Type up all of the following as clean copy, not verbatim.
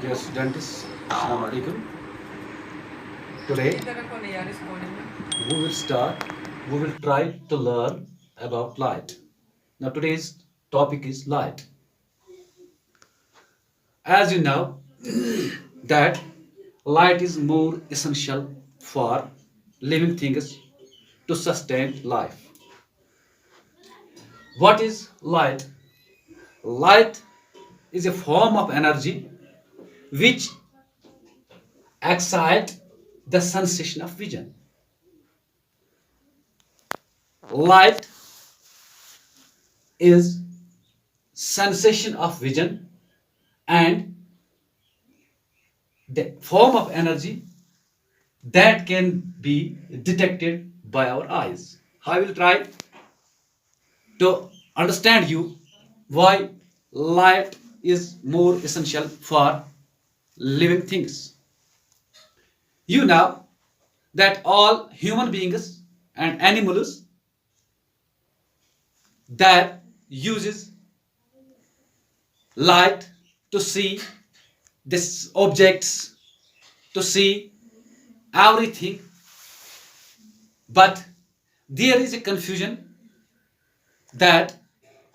Dear students, Assalamu alaikum. Today we will start, we will try to learn about light. Now today's topic is light. As you know that light is more essential for living things to sustain life. What is light? Light is a form of energy which excites the sensation of vision. Light is sensation of vision and the form of energy that can be detected by our eyes. I will try to understand you why light is more essential for living things. You know that all human beings and animals that uses light to see these objects, to see everything, but there is a confusion that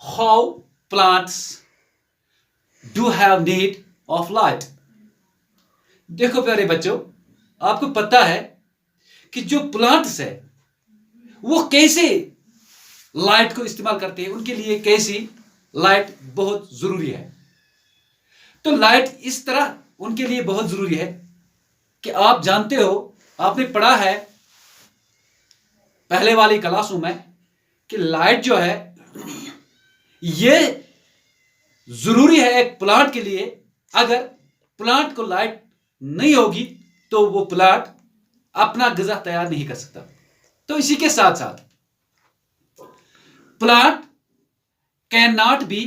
how plants do have need of light. देखो प्यारे बच्चों, आपको पता है कि जो plants है वो कैसे लाइट को इस्तेमाल करते हैं, उनके लिए कैसी लाइट बहुत जरूरी है। तो लाइट इस तरह उनके लिए बहुत जरूरी है कि आप जानते हो, आपने पढ़ा है पहले वाली क्लासों में कि लाइट जो है ये जरूरी है एक प्लांट के लिए। अगर प्लांट को लाइट नहीं होगी तो वो प्लांट अपना ग़िज़ा तैयार नहीं कर सकता। तो इसी के साथ साथ plant cannot be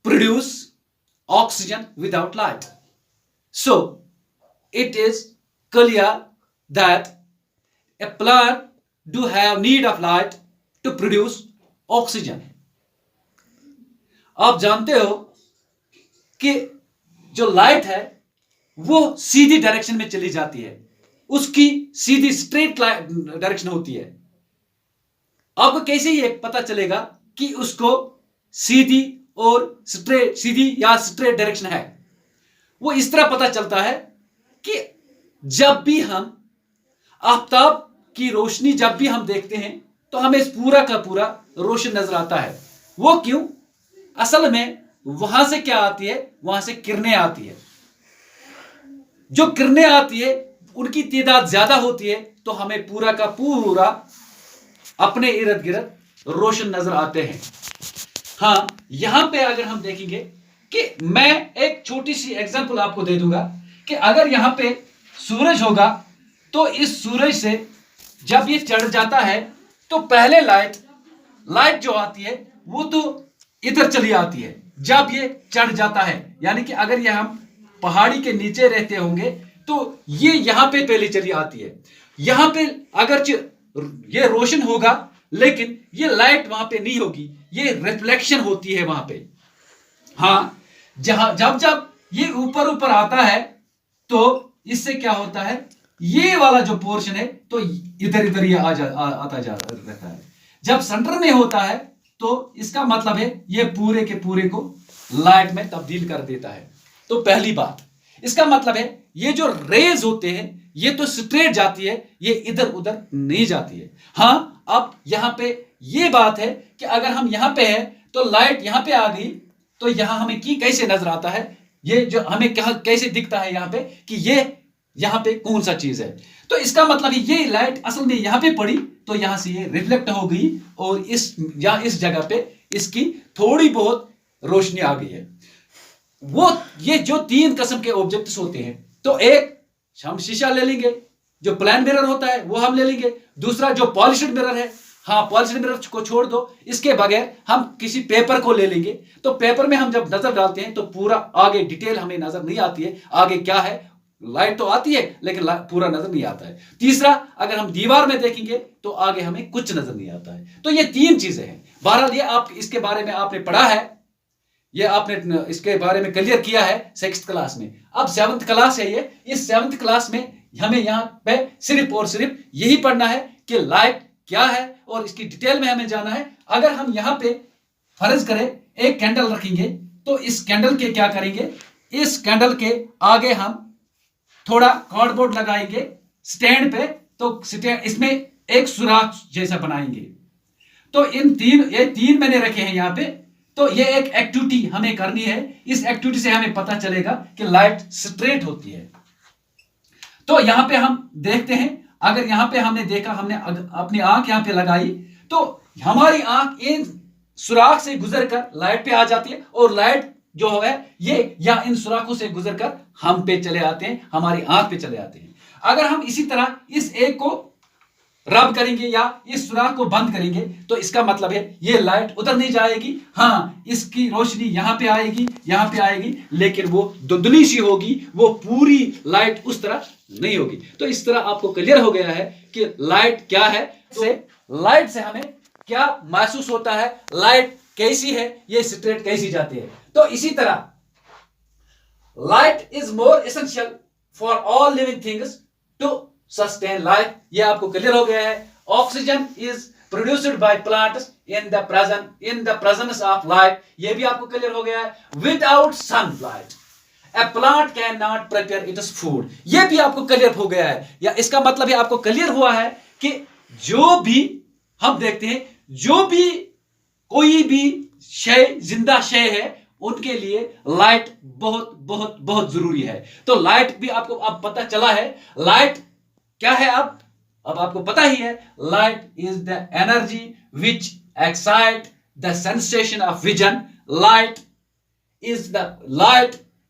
produce oxygen without light. So it is clear that a plant do have need of light to produce oxygen. आप जानते हो कि जो लाइट है वो सीधी डायरेक्शन में चली जाती है, उसकी सीधी स्ट्रेट डायरेक्शन होती है। आपको कैसे ये पता चलेगा कि उसको सीधी और स्ट्रेट, सीधी या स्ट्रेट डायरेक्शन है? वो इस तरह पता चलता है कि जब भी हम आफताब की रोशनी जब भी हम देखते हैं तो हमें पूरा का पूरा रोशन नजर आता है। वो क्यों? असल में वहां से क्या आती है? वहां से किरणें आती है। जो किरणें आती है उनकी तादाद ज्यादा होती है तो हमें पूरा का पूरा अपने इर्द गिर्द रोशन नजर आते हैं। हाँ, यहां पे अगर हम देखेंगे कि मैं एक छोटी सी एग्जांपल आपको दे दूंगा कि अगर यहां पे सूरज होगा तो इस सूरज से जब ये चढ़ जाता है तो पहले लाइट जो आती है वो तो इधर चली आती है जब ये चढ़ जाता है। यानी कि अगर ये हम पहाड़ी के नीचे रहते होंगे तो ये यहां पे पहले चली आती है। यहां पे अगर ये रोशन होगा लेकिन ये लाइट वहां पे नहीं होगी, ये रिफ्लेक्शन होती है वहां पे। हाँ, जब ये ऊपर ऊपर आता है तो इससे क्या होता है, ये वाला जो पोर्शन है तो इधर ये आता जा रहता है। जब सेंटर में होता है तो इसका मतलब है ये पूरे के पूरे को लाइट में तब्दील कर देता है। तो पहली बात, इसका मतलब है ये जो रेज होते हैं ये तो स्ट्रेट जाती है, ये इधर उधर नहीं जाती है। हाँ, अब यहां पे ये बात है कि अगर हम यहां पे है तो लाइट यहां पे आ गई तो यहां हमें की कैसे नजर आता है, ये जो हमें कैसे दिखता है यहां पे कि ये यहां पे कौन सा चीज है। तो इसका मतलब है ये लाइट असल में यहां पे पड़ी तो यहां से ये रिफ्लेक्ट हो गई और इस जगह पे इसकी थोड़ी बहुत रोशनी आ गई है। वो ये जो तीन किस्म के ऑब्जेक्ट्स होते हैं, तो एक हम शीशा ले लेंगे, जो प्लेन मिरर होता है वो हम ले लेंगे। दूसरा जो पॉलिश्ड मिरर है, हाँ पॉलिश्ड मिरर को छोड़ दो, इसके बगैर हम किसी पेपर को ले लेंगे। तो पेपर में हम जब नजर डालते हैं तो पूरा आगे डिटेल हमें नजर नहीं आती है, आगे क्या है, लाइट तो आती है लेकिन पूरा नजर नहीं आता है। तीसरा, अगर हम दीवार में देखेंगे तो आगे हमें कुछ नजर नहीं आता है। तो ये तीन चीजें हैं। बहरहाल ये आप इसके बारे में आपने पढ़ा है ये आपने इसके बारे में क्लियर किया है 6th क्लास में। अब 7th क्लास है ये। इस 7th क्लास में हमें यहाँ पे सिर्फ और सिर्फ यही पढ़ना है कि लाइट क्या है और इसकी डिटेल में हमें जाना है। अगर हम यहाँ पे फर्ज करें एक कैंडल रखेंगे तो इस कैंडल के क्या करेंगे, इस कैंडल के आगे हम थोड़ा कार्डबोर्ड लगाएंगे स्टैंड पे, तो स्टैंड इसमें एक सुराख जैसा बनाएंगे। तो ये तीन मैंने रखे हैं यहाँ पे। तो ये एक एक्टिविटी हमें करनी है। इस एक्टिविटी से हमें पता चलेगा कि लाइट स्ट्रेट होती है। तो यहां पे हम देखते हैं, अगर यहां पे हमने देखा, हमने अपनी आंख यहां पे लगाई तो हमारी आंख इन सुराख से गुजरकर लाइट पे आ जाती है और लाइट जो है ये या इन सुराखों से गुजरकर हम पे चले आते हैं, हमारी आंख पे चले आते हैं। अगर हम इसी तरह इस एक को रब करेंगे या इस सुराख को बंद करेंगे तो इसका मतलब है ये लाइट उधर नहीं जाएगी। हाँ, इसकी रोशनी यहां पे आएगी, लेकिन वो धुंधली सी होगी, वो पूरी लाइट उस तरह नहीं होगी। तो इस तरह आपको क्लियर हो गया है कि लाइट क्या है, लाइट से हमें क्या महसूस होता है, लाइट कैसी है, ये स्ट्रेट कैसी जाती है। तो इसी तरह light is more essential for all living things to sustain life. ये आपको क्लियर हो गया है। Oxygen is produced by plants in the presence of light. ये भी आपको क्लियर हो गया है। Without sunlight a plant can not prepare its food. ये भी आपको क्लियर हो गया है, या इसका मतलब है आपको क्लियर हुआ है कि जो भी हम देखते हैं, जो भी कोई भी शय, जिंदा शय है, उनके लिए लाइट बहुत बहुत बहुत जरूरी है। तो लाइट भी आपको अब पता चला है। लाइट क्या है अब आपको पता ही है। Light is the energy which excite the sensation of vision. Light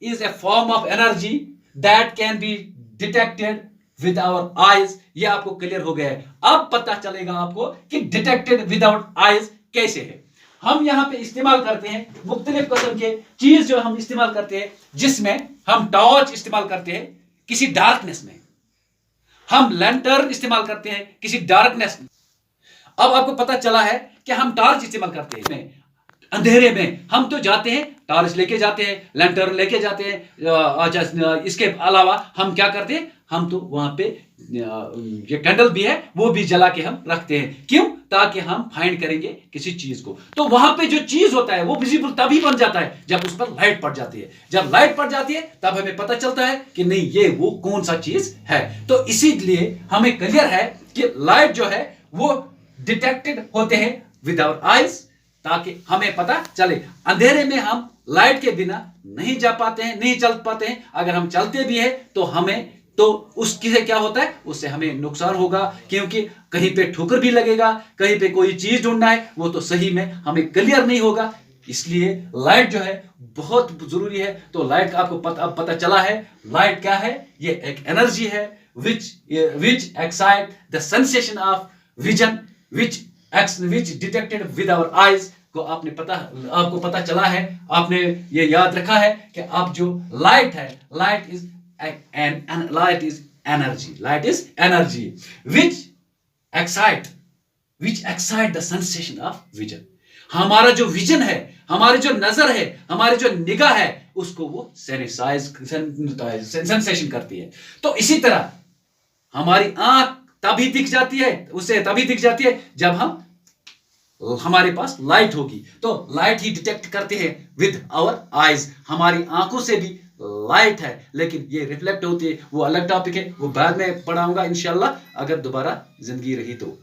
is a form of energy that can be detected with our eyes. ये आपको क्लियर हो गया है। अब पता चलेगा आपको कि डिटेक्टेड विदाउट आईज कैसे है। हम यहां पे इस्तेमाल करते हैं मुख्तलिफ किस्म के चीज जो हम इस्तेमाल करते हैं, जिसमें हम टॉर्च इस्तेमाल करते हैं किसी डार्कनेस में, हम लैंटर्न इस्तेमाल करते हैं किसी डार्कनेस में। अब आपको पता चला है कि हम टॉर्च इस्तेमाल करते हैं अंधेरे में। हम तो जाते हैं, टॉर्च लेके जाते हैं, लैंटर्न लेके जाते हैं। इसके अलावा हम क्या करते हैं, हम तो वहां पे ये कैंडल भी है वो भी जला के हम रखते हैं। क्यों? ताकि हम फाइंड करेंगे किसी चीज को। तो वहां पे जो चीज होता है वो विजिबल तभी बन जाता है जब उस पर लाइट पड़ जाती है। जब लाइट पड़ जाती है तब हमें पता चलता है कि नहीं, ये वो कौन सा चीज है। तो इसीलिए हमें क्लियर है कि लाइट जो है वो डिटेक्टेड होते हैं विद आवर आईज, ताकि हमें पता चले। अंधेरे में हम लाइट के बिना नहीं जा पाते हैं, नहीं चल पाते हैं। अगर हम चलते भी हैं तो उसकी से क्या होता है, उससे हमें नुकसान होगा, क्योंकि कहीं पे ठोकर भी लगेगा, कहीं पे कोई चीज ढूंढना है वो तो सही में हमें क्लियर नहीं होगा। इसलिए लाइट जो है बहुत जरूरी है। तो लाइट का आपको अब पता चला है लाइट क्या है। ये एक एनर्जी है which excite the sensation of vision which detected with our eyes को आपको पता चला है। आपने ये याद रखा है कि अब जो लाइट है, light is energy which excite the sensation of vision। हमारा जो विजन है, हमारी जो नजर है, हमारी जो निगाह है, उसको वो सेंसेशन करती है। तो इसी तरह हमारी आंख तभी दिख जाती है, उसे तभी दिख जाती है जब हमारे पास लाइट होगी। तो लाइट ही डिटेक्ट करते हैं विद आवर आईज। हमारी आंखों से भी लाइट है, लेकिन ये रिफ्लेक्ट होती है, वो अलग टॉपिक है, वो बाद में पढ़ाऊंगा इंशाल्लाह, अगर दोबारा जिंदगी रही तो।